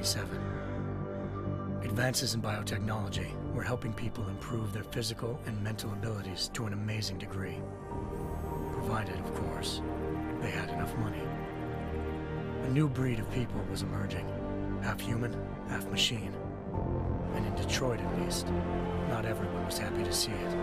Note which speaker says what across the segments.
Speaker 1: 1997. Advances in biotechnology were helping people improve their physical and mental abilities to an amazing degree. Provided, of course, they had enough money. A new breed of people was emerging, half human, half machine. And in Detroit, at least, not everyone was happy to see it.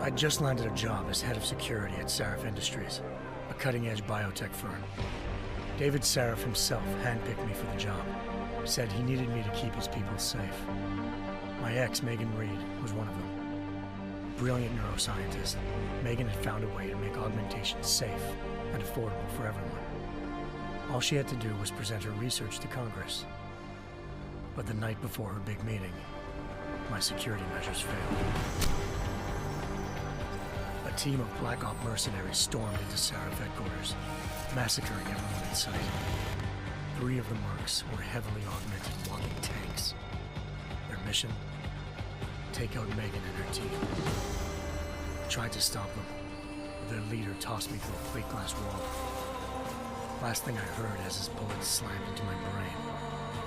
Speaker 1: I'd just landed a job as head of security at Sarif Industries, a cutting-edge biotech firm. David Sarif himself handpicked me for the job, said he needed me to keep his people safe. My ex, Megan Reed, was one of them. Brilliant neuroscientist, Megan had found a way to make augmentation safe and affordable for everyone. All she had to do was present her research to Congress. But the night before her big meeting, my security measures failed. A team of Black Op mercenaries stormed into Sarif headquarters, massacring everyone in sight. 3 of the mercs were heavily augmented walking tanks. Their mission? Take out Megan and her team. I tried to stop them, but their leader tossed me through a plate glass wall. Last thing I heard as his bullets slammed into my brain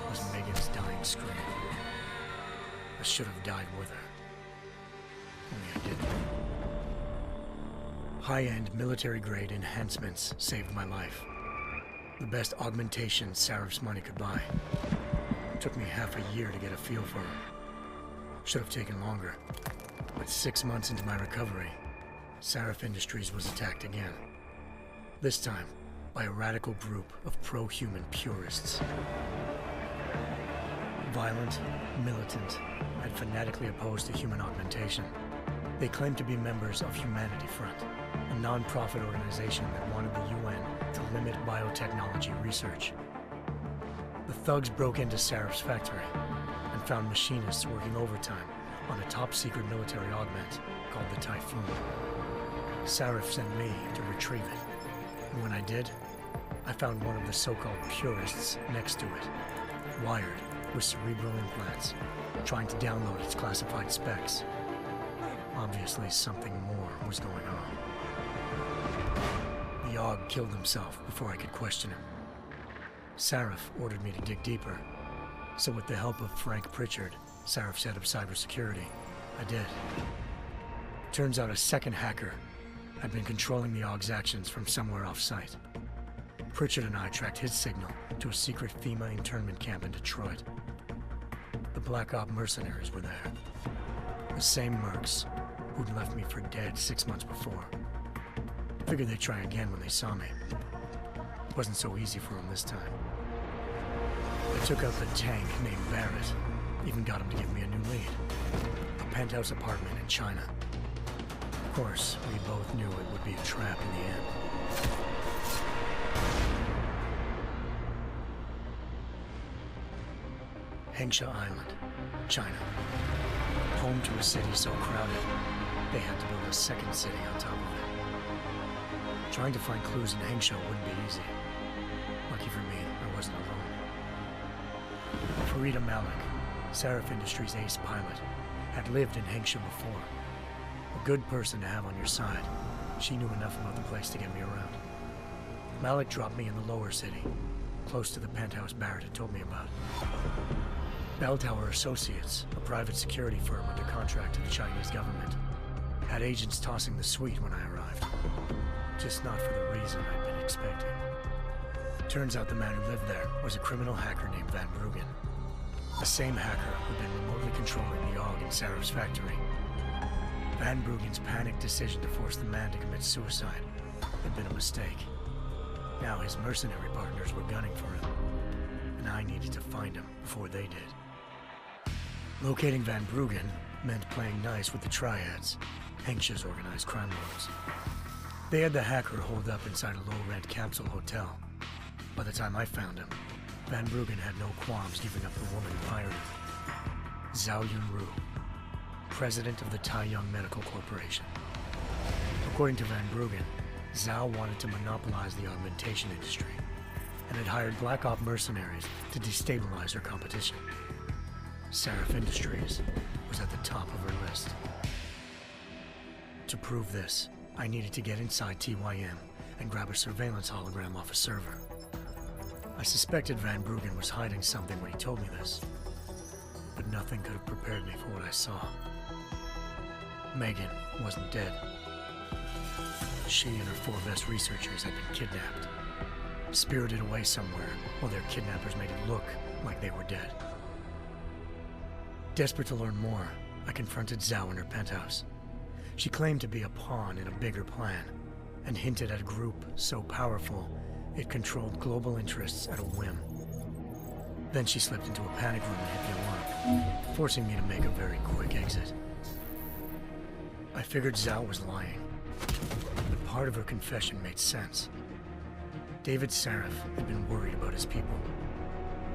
Speaker 1: was Megan's dying scream. I should have died with her. Only I didn't. High-end military-grade enhancements saved my life. The best augmentation Sarif's money could buy. It took me half a year to get a feel for her. Should have taken longer. But 6 months into my recovery, Sarif Industries was attacked again. This time, by a radical group of pro-human purists. Violent, militant, and fanatically opposed to human augmentation. They claimed to be members of Humanity Front, a non-profit organization that wanted the UN to limit biotechnology research. The thugs broke into Sarif's factory and found machinists working overtime on a top-secret military augment called the Typhoon. Sarif sent me to retrieve it. And when I did, I found one of the so-called purists next to it, wired with cerebral implants, trying to download its classified specs. Obviously, something more was going on. The AUG killed himself before I could question him. Sarif ordered me to dig deeper, so with the help of Frank Pritchard, Sarif's head of cybersecurity, I did. Turns out a second hacker had been controlling the AUG's actions from somewhere off-site. Pritchard and I tracked his signal to a secret FEMA internment camp in Detroit. The Black Op mercenaries were there. The same mercs who'd left me for dead 6 months before. Figured they'd try again when they saw me. It wasn't so easy for them this time. I took out the tank named Barrett, even got him to give me a new lead. A penthouse apartment in China. Of course, we both knew it would be a trap in the end. Hengsha Island, China. Home to a city so crowded, they had to build a second city on top of it. Trying to find clues in Hengsha wouldn't be easy. Lucky for me, I wasn't alone. Farida Malik, Sarif Industries' ace pilot, had lived in Hengsha before. A good person to have on your side. She knew enough about the place to get me around. Malik dropped me in the lower city, close to the penthouse Barrett had told me about. Bell Tower Associates, a private security firm under contract to the Chinese government, had agents tossing the suite when I arrived. Just not for the reason I'd been expecting. Turns out the man who lived there was a criminal hacker named Van Bruggen. The same hacker who'd been remotely controlling the AUG in Sarif's factory. Van Bruggen's panicked decision to force the man to commit suicide had been a mistake. Now his mercenary partners were gunning for him, and I needed to find him before they did. Locating Van Bruggen meant playing nice with the Triads, Hengsha's organized crime lords. They had the hacker holed up inside a low-rent capsule hotel. By the time I found him, Van Bruggen had no qualms giving up the woman who hired him. Zhao Yunru, president of the Taiyang Medical Corporation. According to Van Bruggen, Zhao wanted to monopolize the augmentation industry and had hired Black Op mercenaries to destabilize her competition. Sarif Industries was at the top of her list. To prove this, I needed to get inside TYM and grab a surveillance hologram off a server. I suspected Van Bruggen was hiding something when he told me this, but nothing could have prepared me for what I saw. Megan wasn't dead. She and her 4 best researchers had been kidnapped, spirited away somewhere while their kidnappers made it look like they were dead. Desperate to learn more, I confronted Zhao in her penthouse. She claimed to be a pawn in a bigger plan, and hinted at a group so powerful it controlled global interests at a whim. Then she slipped into a panic room and hit the alarm, forcing me to make a very quick exit. I figured Zhao was lying, but part of her confession made sense. David Sarif had been worried about his people.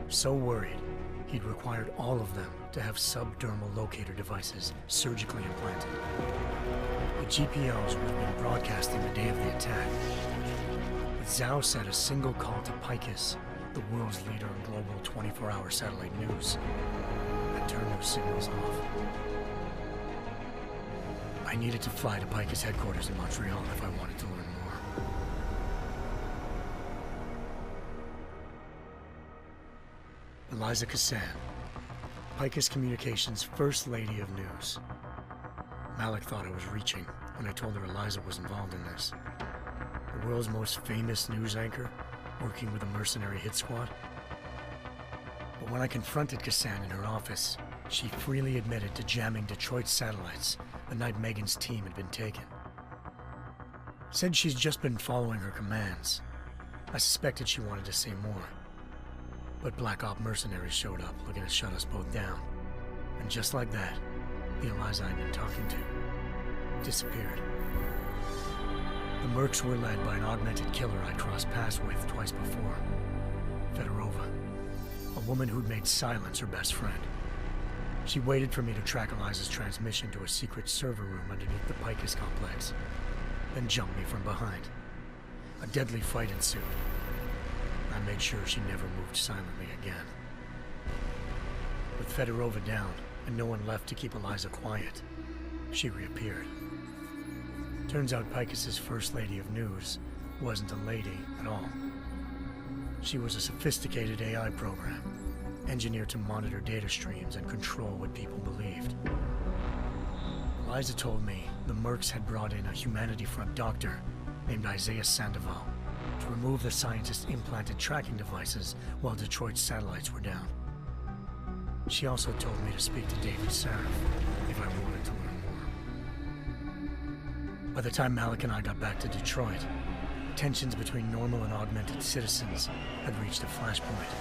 Speaker 1: So worried, he'd required all of them to have subdermal locator devices surgically implanted. The GPOs would have been broadcasting the day of the attack. But Zhao said a single call to Picus, the world's leader in global 24-hour satellite news, had turned those signals off. I needed to fly to Picus headquarters in Montreal if I wanted to learn more. Eliza Cassan, Picus Communications' First Lady of News. Malik thought I was reaching when I told her Eliza was involved in this. The world's most famous news anchor, working with a mercenary hit squad. But when I confronted Cassan in her office, she freely admitted to jamming Detroit's satellites the night Megan's team had been taken. Said she's just been following her commands. I suspected she wanted to say more. But Black Op mercenaries showed up looking to shut us both down. And just like that, the Eliza I'd been talking to disappeared. The Mercs were led by an augmented killer I'd crossed paths with twice before, Fedorova, a woman who'd made silence her best friend. She waited for me to track Eliza's transmission to a secret server room underneath the Picus complex, then jumped me from behind. A deadly fight ensued. I made sure she never moved silently again. With Fedorova down, and no one left to keep Eliza quiet, she reappeared. Turns out Picus's First Lady of News wasn't a lady at all. She was a sophisticated AI program, engineered to monitor data streams and control what people believed. Eliza told me the Mercs had brought in a Humanity Front doctor named Isaiah Sandoval to remove the scientist's implanted tracking devices while Detroit's satellites were down. She also told me to speak to David Sarif if I wanted to learn more. By the time Malik and I got back to Detroit, tensions between normal and augmented citizens had reached a flashpoint.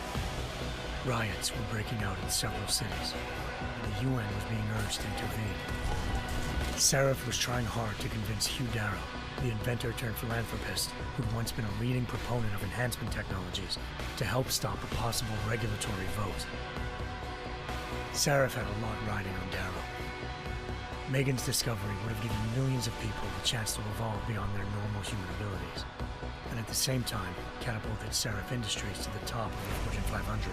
Speaker 1: Riots were breaking out in several cities, and the UN was being urged to intervene. Sarif was trying hard to convince Hugh Darrow, the inventor turned philanthropist who'd once been a leading proponent of enhancement technologies, to help stop a possible regulatory vote. Sarif had a lot riding on Darrow. Megan's discovery would have given millions of people the chance to evolve beyond their normal human abilities, and at the same time catapulted Sarif Industries to the top of the Fortune 500.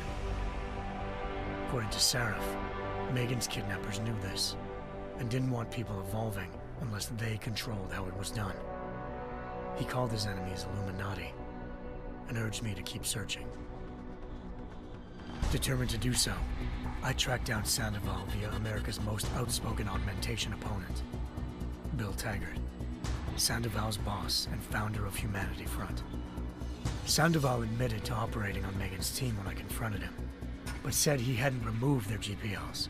Speaker 1: According to Sarif, Megan's kidnappers knew this, and didn't want people evolving unless they controlled how it was done. He called his enemies Illuminati, and urged me to keep searching. Determined to do so, I tracked down Sandoval via America's most outspoken augmentation opponent, Bill Taggart, Sandoval's boss and founder of Humanity Front. Sandoval admitted to operating on Megan's team when I confronted him, but said he hadn't removed their GPLs.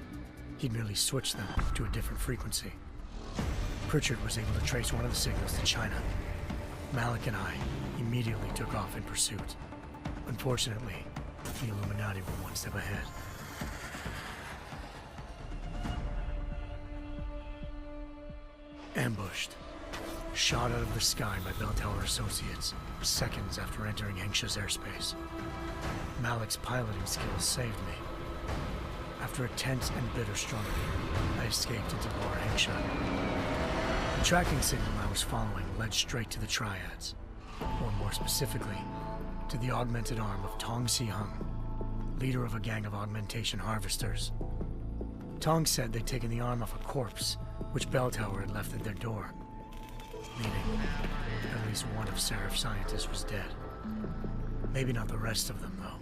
Speaker 1: He'd merely switched them to a different frequency. Pritchard was able to trace one of the signals to China. Malik and I immediately took off in pursuit. Unfortunately, the Illuminati were one step ahead. Ambushed. Shot out of the sky by Bell Tower Associates, seconds after entering Hengsha's airspace. Malik's piloting skills saved me. After a tense and bitter struggle, I escaped into Lower Hengsha. The tracking signal I was following led straight to the Triads, or more specifically, to the augmented arm of Tong Si-hung, leader of a gang of augmentation harvesters. Tong said they'd taken the arm off a corpse, which Bell Tower had left at their door, meaning at least one of Sarif's scientists was dead. Maybe not the rest of them, though.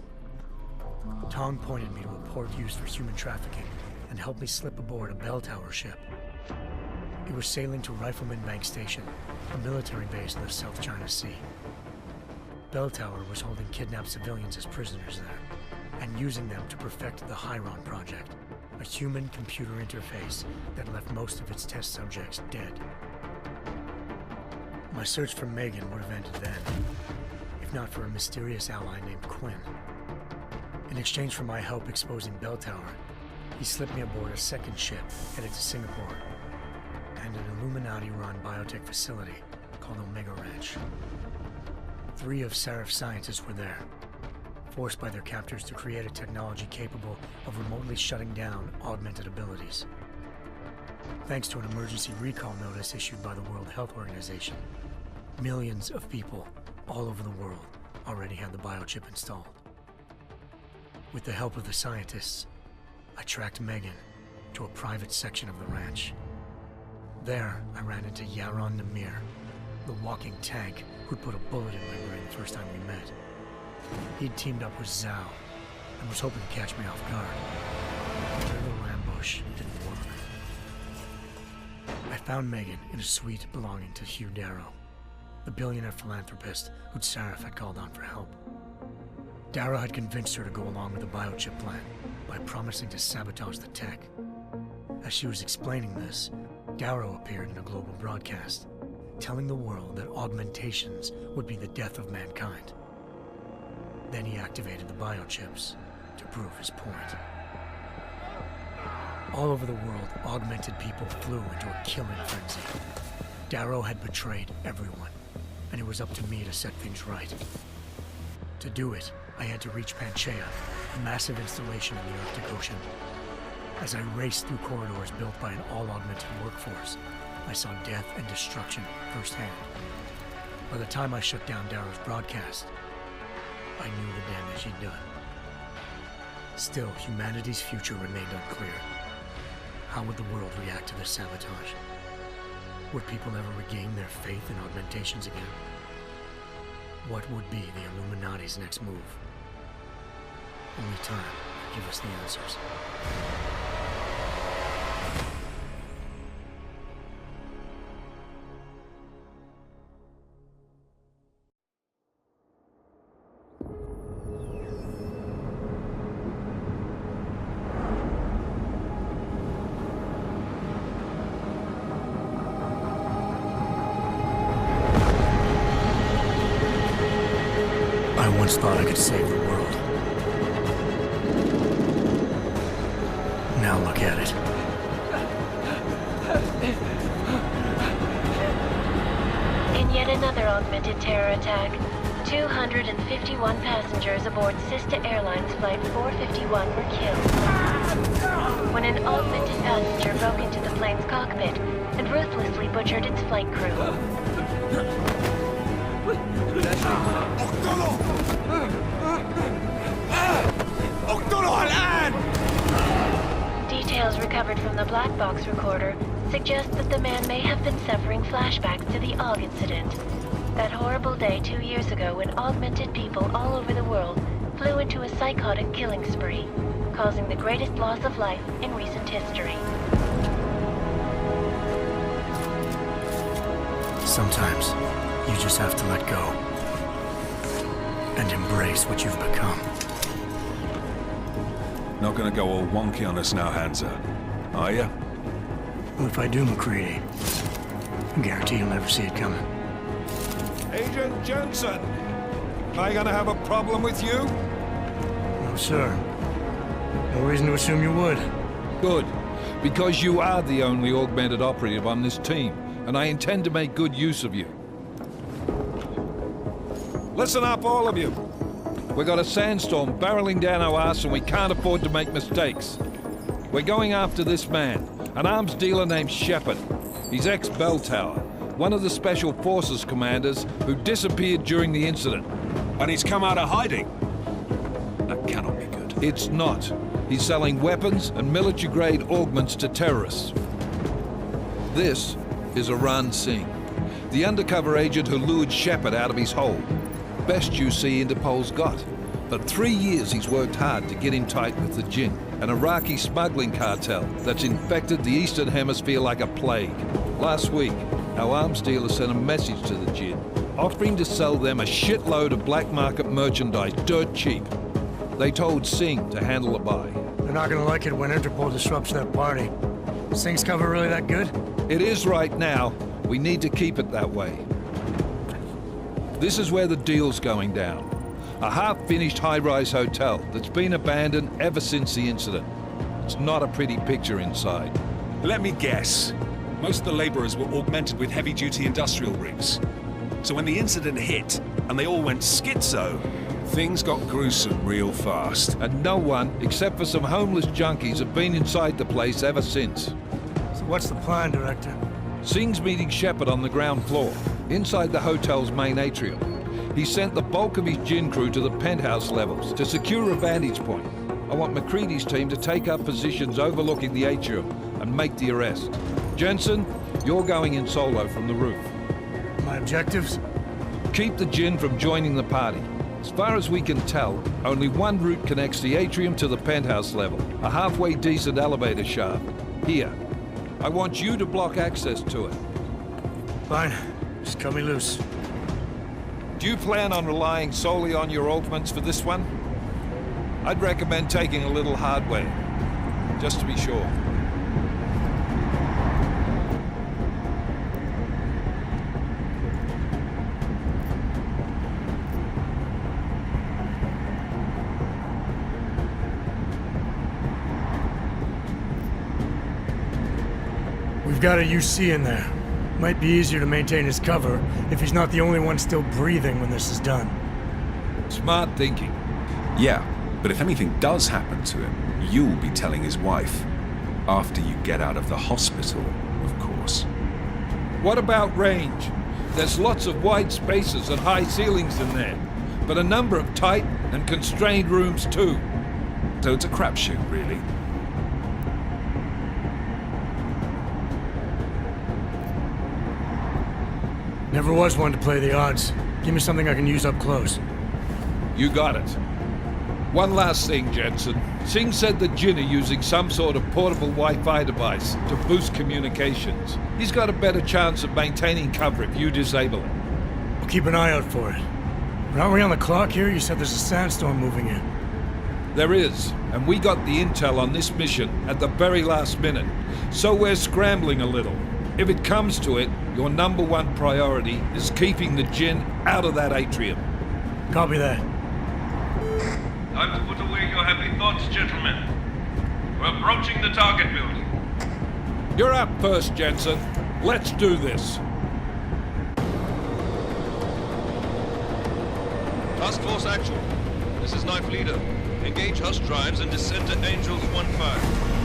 Speaker 1: Tong pointed me to a port used for human trafficking and helped me slip aboard a bell tower ship. It was sailing to Rifleman Bank Station, a military base in the South China Sea. Bell Tower was holding kidnapped civilians as prisoners there, and using them to perfect the Hyron Project, a human-computer interface that left most of its test subjects dead. My search for Megan would have ended then, if not for a mysterious ally named Quinn. In exchange for my help exposing Bell Tower, he slipped me aboard a second ship headed to Singapore and an Illuminati-run biotech facility called Omega Ranch. 3 of Seraph's scientists were there, forced by their captors to create a technology capable of remotely shutting down augmented abilities. Thanks to an emergency recall notice issued by the World Health Organization, millions of people all over the world already had the biochip installed. With the help of the scientists, I tracked Megan to a private section of the ranch. There, I ran into Yaron Namir, the walking tank who'd put a bullet in my brain the first time we met. He'd teamed up with Zhao and was hoping to catch me off guard. But their little ambush didn't work. I found Megan in a suite belonging to Hugh Darrow, the billionaire philanthropist who'd Seraph had called on for help. Darrow had convinced her to go along with the biochip plan by promising to sabotage the tech. As she was explaining this, Darrow appeared in a global broadcast, telling the world that augmentations would be the death of mankind. Then he activated the biochips to prove his point. All over the world, augmented people flew into a killing frenzy. Darrow had betrayed everyone, and it was up to me to set things right. To do it, I had to reach Panchaea, a massive installation in the Arctic Ocean. As I raced through corridors built by an all-augmented workforce, I saw death and destruction firsthand. By the time I shut down Darrow's broadcast, I knew the damage he'd done. Still, humanity's future remained unclear. How would the world react to this sabotage? Would people ever regain their faith in augmentations again? What would be the Illuminati's next move? Only time will give us the answers. I once thought I could save the world. Now look at it.
Speaker 2: In yet another augmented terror attack, 251 passengers aboard Sister Airlines Flight 451 were killed when an augmented passenger broke into the plane's cockpit and ruthlessly butchered its flight crew. Details recovered from the black box recorder suggest that the man may have been suffering flashbacks to the AUG incident. That horrible day 2 years ago when augmented people all over the world flew into a psychotic killing spree, causing the greatest loss of life in recent history.
Speaker 1: Sometimes, you just have to let go and embrace what you've become.
Speaker 3: Not gonna go all wonky on us now, Hansa, are you?
Speaker 1: Well, if I do, McCready, I guarantee you'll never see it coming.
Speaker 4: Agent Jensen, am I gonna have a problem with you?
Speaker 1: No, sir. No reason to assume you would.
Speaker 5: Good, because you are the only augmented operative on this team, and I intend to make good use of you.
Speaker 4: Listen up, all of you.
Speaker 5: We got a sandstorm barreling down our arse and we can't afford to make mistakes. We're going after this man, an arms dealer named Shepard. He's ex-Bell Tower, one of the Special Forces commanders who disappeared during the incident.
Speaker 3: And he's come out of hiding. That cannot be good.
Speaker 5: It's not. He's selling weapons and military-grade augments to terrorists. This is Aran Singh, the undercover agent who lured Shepard out of his hole. Best you see Interpol's got. For 3 years he's worked hard to get in tight with the Jinn, an Iraqi smuggling cartel that's infected the Eastern Hemisphere like a plague. Last week, our arms dealer sent a message to the Jinn, offering to sell them a shitload of black market merchandise dirt cheap. They told Singh to handle the buy.
Speaker 1: They're not gonna like it when Interpol disrupts their party. Is Singh's cover really that good?
Speaker 5: It is right now. We need to keep it that way. This is where the deal's going down. A half-finished high-rise hotel that's been abandoned ever since the incident. It's not a pretty picture inside.
Speaker 3: Let me guess. Most of the laborers were augmented with heavy-duty industrial rigs. So when the incident hit, and they all went schizo, things got gruesome real fast.
Speaker 5: And no one, except for some homeless junkies, have been inside the place ever since.
Speaker 1: So what's the plan, Director?
Speaker 5: Singh's meeting Shepard on the ground floor, inside the hotel's main atrium. He sent the bulk of his Jinn crew to the penthouse levels to secure a vantage point. I want McCready's team to take up positions overlooking the atrium and make the arrest. Jensen, you're going in solo from the roof.
Speaker 1: My objectives?
Speaker 5: Keep the Jinn from joining the party. As far as we can tell, only one route connects the atrium to the penthouse level, a halfway decent elevator shaft. Here. I want you to block access to it.
Speaker 1: Fine. Just cut me loose.
Speaker 5: Do you plan on relying solely on your augments for this one? I'd recommend taking a little hardware, just to be sure.
Speaker 1: We've got a UC in there. Might be easier to maintain his cover if he's not the only one still breathing when this is done.
Speaker 5: Smart thinking.
Speaker 3: Yeah, but if anything does happen to him, you'll be telling his wife. After you get out of the hospital, of course.
Speaker 5: What about range? There's lots of wide spaces and high ceilings in there, but a number of tight and constrained rooms too.
Speaker 3: So it's a crapshoot, really.
Speaker 1: Never was one to play the odds. Give me something I can use up close.
Speaker 5: You got it. One last thing, Jensen. Singh said the Jinn are using some sort of portable Wi-Fi device to boost communications. He's got a better chance of maintaining cover if you disable it.
Speaker 1: We'll keep an eye out for it. But aren't we on the clock here? You said there's a sandstorm moving in.
Speaker 5: There is, and we got the intel on this mission at the very last minute, so we're scrambling a little. If it comes to it, your number one priority is keeping the Jinn out of that atrium.
Speaker 1: Copy that.
Speaker 6: Time to put away your heavy thoughts, gentlemen. We're approaching the target building.
Speaker 5: You're up first, Jensen. Let's do this.
Speaker 6: Task Force Actual. This is Knife Leader. Engage Hush drives and descend to Angels 1-5.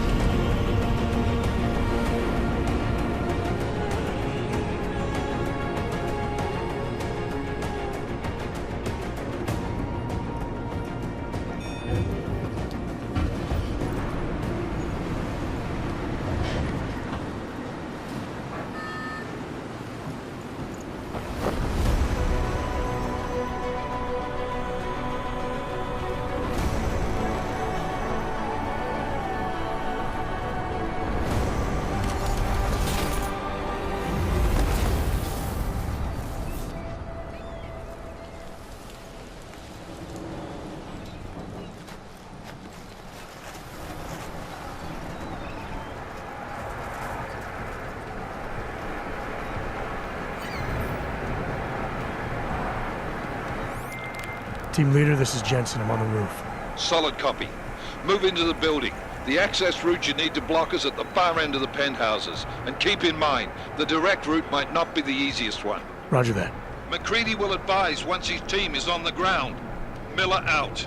Speaker 1: Team leader, this is Jensen. I'm on the roof.
Speaker 5: Solid copy. Move into the building. The access route you need to block is at the far end of the penthouses. And keep in mind, the direct route might not be the easiest one.
Speaker 1: Roger that.
Speaker 5: McCready will advise once his team is on the ground. Miller out.